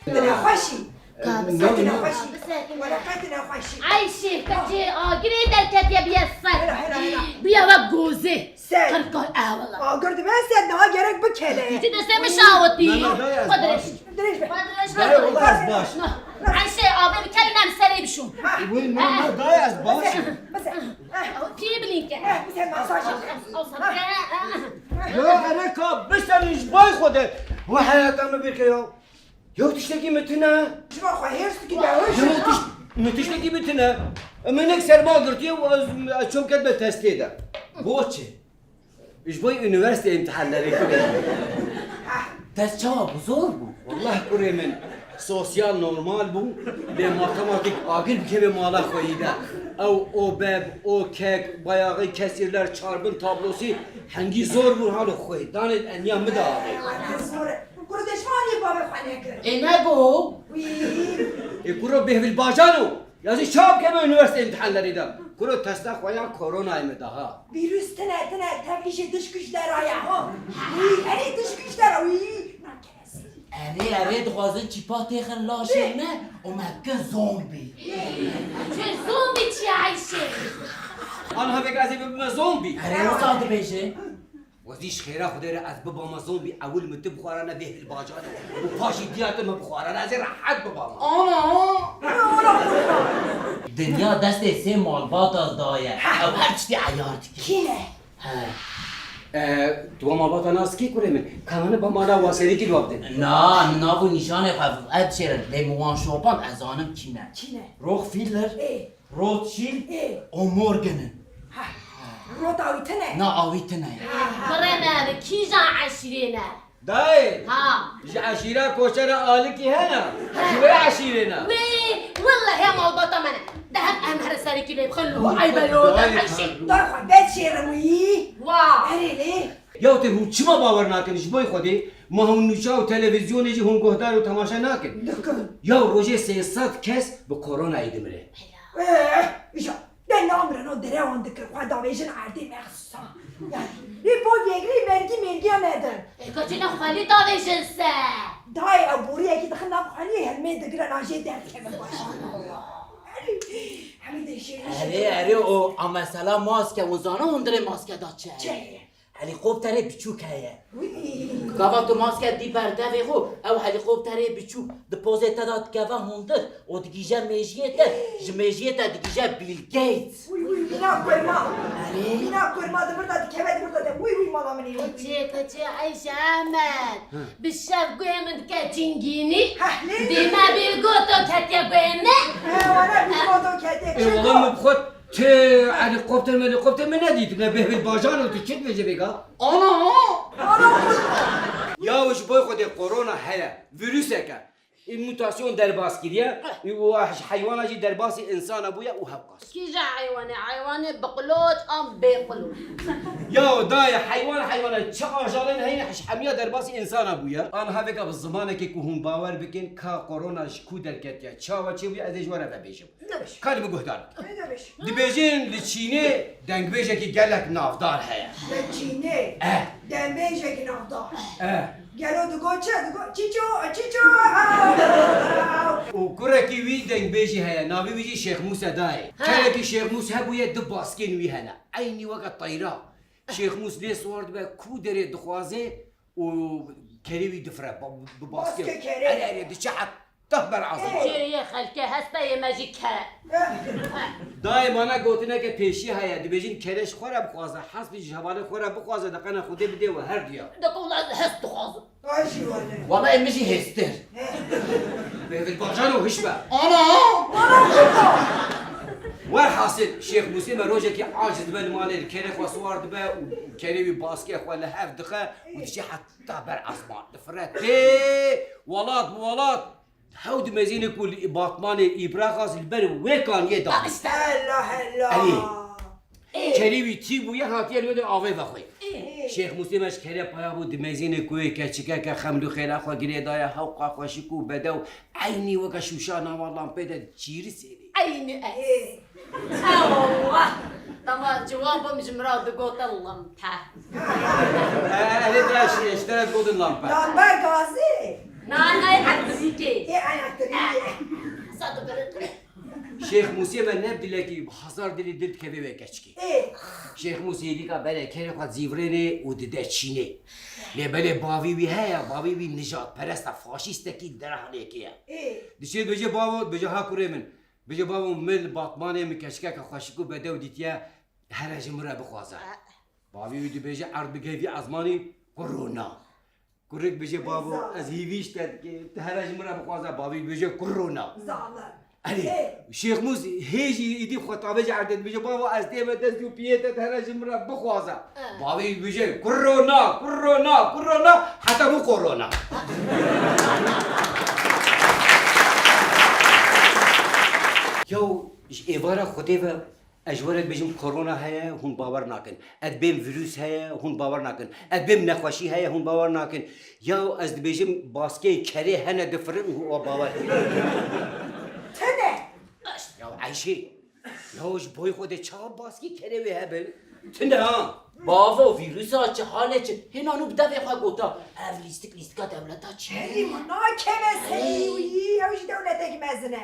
أنا خوشي كابساتنا ورقتنا خوشي عايشة كتير قريت الكتاب يا هلا هلا هلا بيا وجوزي سد كركل والله قرد ما سدنا جرك بكله جد مش عاوتي قدرش دريش قدرش داي والله از باش عايشة بكلنا مسري بشو وين ما داي از باش بس في بلينك بس مساج يا حركة بس انا جباي خده وحياتك ما بيرك يو تشتكي متنا شو خيرت كده وش يو تشتكي متنا منك سرما قرتي وشوف كتبه تستي ده بوچه جباي üniversite imtihanları كده تست جواب زور bu والله كوري من sosyal normal bu ve matematik agil bir kere mala koyida o beb o kek bayağı kesirler çarpım tablosu hangi zor bu halı koy dan enyam mı da abi قردش مالي بابا خانك نگو kuro behvil bajano yazı çap keme üniversite imtihanlarıydı kuro testa koyan koronayı mı daha virüs tene tefişi dış güçler ayağı hani dış güçler اره دغازه چیپا تیخن لاشه نه اومکه زومبی چه زومبی چی عايشة ana bek azı bir zombi اره اصاد بیشه وزيش خيرا خدير از بابا زومبي اول ما تبخارنا به الباجان وفاشي ديات ما بخارنا از راحت بابا دنیا دست سه مالبات از دایه او هر چی عیارت که kine تو ما بابا ناس کی کنه من کامنه با مالا واسری کی لوبده نه ناو نشانه خف اد شیر لیموان شوپان از آنم کینه kine روخ فیلر روتشیل او مورگنن روتاوي تنه نه آویت نه برنا بكيجا عشرينا داي ها عشيرة كوشرة آلكي هنا شوية عشيرنا وي والله يا موضوع منا دهب امهر ساري لي بخلوه اي بلود عايشة دار خو بيت شيرمي واو هري ليه یا تو هو چما باور نکنیش بای خودی ما هم نوشا و تلویزیونی هم گهدار و تماشا نکن دكن یا روزی 300 کس به کرونا ایدمره ايش ده نامرن و dere on dıkır kadaveşin ardı mehsa yani bu yegri mergi nedir كتينا خالي طاوي جنسة داي ابوري اكيد خلنا خليه هالمين دقرا ناجي دار كمان باش همین دیشی اره او اما سلا ماسکه وزانه هندره ماسکه داد چه چه هلیکوپتره بچوک هیه وی گاوا تو ماسکه دی برده خو او هلیکوپتره بچوک دپوزیت داد گاوا هندر او دیگه میجیت دیگه بیل گیتس وی بنا kurma bina kurma da burada kemet burada da وی مالا منی كتي عايشة أحمد بالشاف قيمن كاتينجيني ليه؟ ديما بالقوتو كاتيا قيمة وانا بيقولوا كده والله ما بخوت ته هلیکوپتر من ندید نه به باجان و تو چت میجه بگا یا وش بای خود کرونا هیا ویروسه که این موتاسیون در باس کریه و حیواناتی در باس انسان ابویا و هبقاس كيجا حيواني بقلوت أم بقلوت یا دای حیوان چه آجالن هین حمیا در باس انسان ابویا آنها بگا به زمانه که هم باور بکن که کرونا شکو در کتیا چا و چی بیا ازش وره ببیشم کاری بگهدار ne demiş دبیجین لچینه دنگ بیجه که گلک نافدار هیا Çin'e dembeje günahda اه gel o dugo çiço و كركي وي دنگ بيجي هيا نابي بيجي شيخ موسى داي كركي شيخ موسى هبويا دباسكين وي هنا عيني وقت طيرا شيخ موسى لي صورت بقى كو دري دخوازي و كريوي دفرة بباسكين باسكي كري. علي دشعت تهبر عظم شيري خلكي هستا يماجي كرا داي مانا قوتنا كي بيشي هيا دبيجين كرش خورا بخوازه حسب جهبالي خورا بخوازه دقنا خودي بدي وهر ديا دقول هستو خازو Ayşi valla والا امجی هستر في البرجان وهشبه انا والحاصل شيخ موسى روجا كي عاجز بالمال الكرخ وصور دبا وكريمي باسكي ولا هاف دخا وتجي حتى بر اسمان دفرت ولات هاود مزين يقول باطمان ابراغاز البر وكان يدا Allah كريمي تيبو يا هاتي الودي اوي بخوي شيخ موسى مش كري بايابو دمزين كوي كچكا كخملو خيلا خو غريدايا حقا خوشكو بدو عيني وكشوشانا والله بدا جيري سيري عيني الله طبعا جوابهم جمرات دقوت اللمتة أنا اشتريت جولدن لامبا Lamber gazi نانا عزيكي ayakları. Sadı böyle. Şeyh Musi من نبدله کی هزار دلی دل که به کچکی İyi. شیخ موسی دیگه بله کره خود زیورینه و دده چینه لی بله باوی بی هیا باوی بی نجات پرست فاشیست کی درهانه کیه İyi. دشید بجه بابا بجه ها کوره من بجه بابا مل باطمانه مکشکه که خوشکو بده و دیتیه هر جمره بخوازه باوی بی بجه عرض بگهی ازمانی کرونا کرک بجه بابا از هیویش تد که هر جمره بخوازه باوی بجه کرونا Zalim. Ali, Şeyh Muz heci idi xutabe jardet bije baba az deme desti piyete terajim ra bخوازا babi bije corona hatta bu corona Yo iş evara xutebe اجورك بيجم كورونا هيا هون باور ناكن ادبم فيروس هيا هون باور ناكن ادبم نخوشي هيا هون باور ناكن يا از بيجم باسكي كري هنا دفرن هو باور Tene. Ya Ayşe, ya iş boy خود çağ baski kere ve hebel. Tinde ha. بابا ویروس ها چه حاله چه هنو نو بده بخواه گوتا او لیستکا دولت ها چه Elimana kemesi uyi. Avuç devlete gitmezine.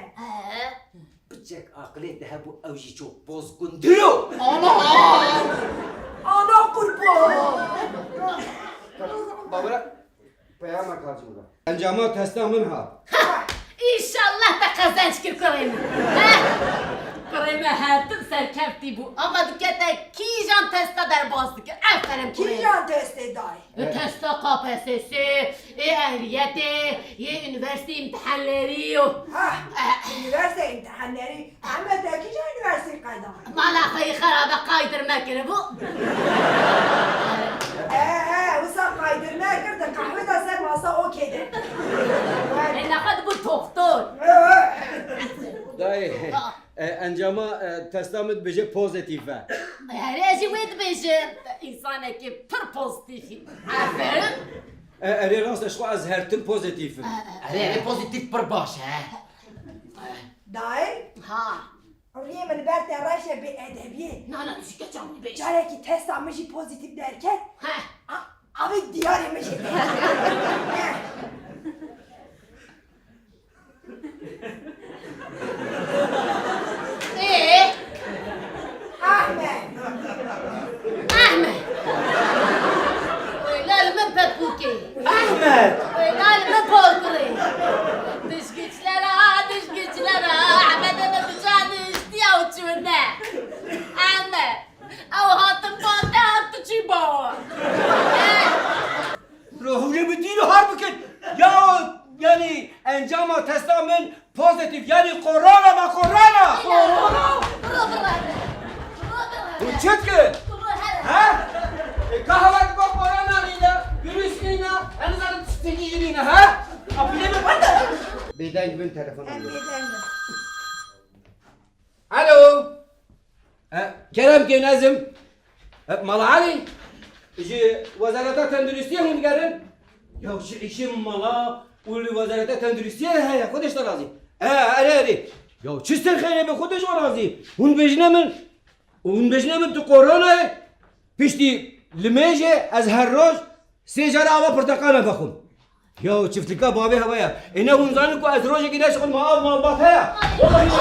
Bıçak aklı daha bu avcı çok bozgun diyor. Ana kurban. Babara, peyama kalcımda. Encama testamın ha. İnşallah da kazanç ki kurayım. Kurayım hayatım serkefti bu. Ama dikete kijan testa der bastı ki. Aferin kurayım. Kijan test eday. Testa KPSS, ehliyeti, üniversite imtihanları. Ha. Üniversite imtihanları. Ahmet'e kijan üniversite kaydı. Malakayı harabe kaydırmak gibi bu. Usan kaydırma kırdı. Kahve de sen masa okeydi. Ne kadar bu doktor. Dayı, encama testamın bece pozitif ve. Yani ecivit beşi insana ki pır pozitif. Aferin. Eri rast şu az her tüm pozitifim. اره پوزیتیف پر باشه Dayı. Ha. Oraya beni Bert'e Raşe bir edebiye. Nana düşük canlı beşi. Çare ki test almışı pozitif derken. Ha. Abi diyar yemişi. Ahmet. Ahmet. Öyle mi pekuki? Ahmet! Öyle mi korkuri? Dış güçlere, Ahmet'e de bıçağını içti ya uçurda. Ahmet. Av hatın bantı attı çibo. Ruhunu bütün harbiken ya yani encama testamın pozitif yani korona. Bu çıtkı. Ha? Kahvaltı bu koronayla, virüsüyle, en azından sticiliyle ha? Apile mi bana? Beyden gibi telefon alıyor. Alo. Kerem Genezim. Mala Ali. وزارة تندرستية هم قالن يا شيء مالا والوزارة تندرستية هي خودش ترازي أري يا چستر خير به خودش ورازي هون بجنمن تو كورونا بيشتي لميجي از هر روز سيجارة آوا برتقالة بخون يا شفتلكا بابي هوايا إنه هم زانكو از روز كده شغل ما بات هيا Ayşe,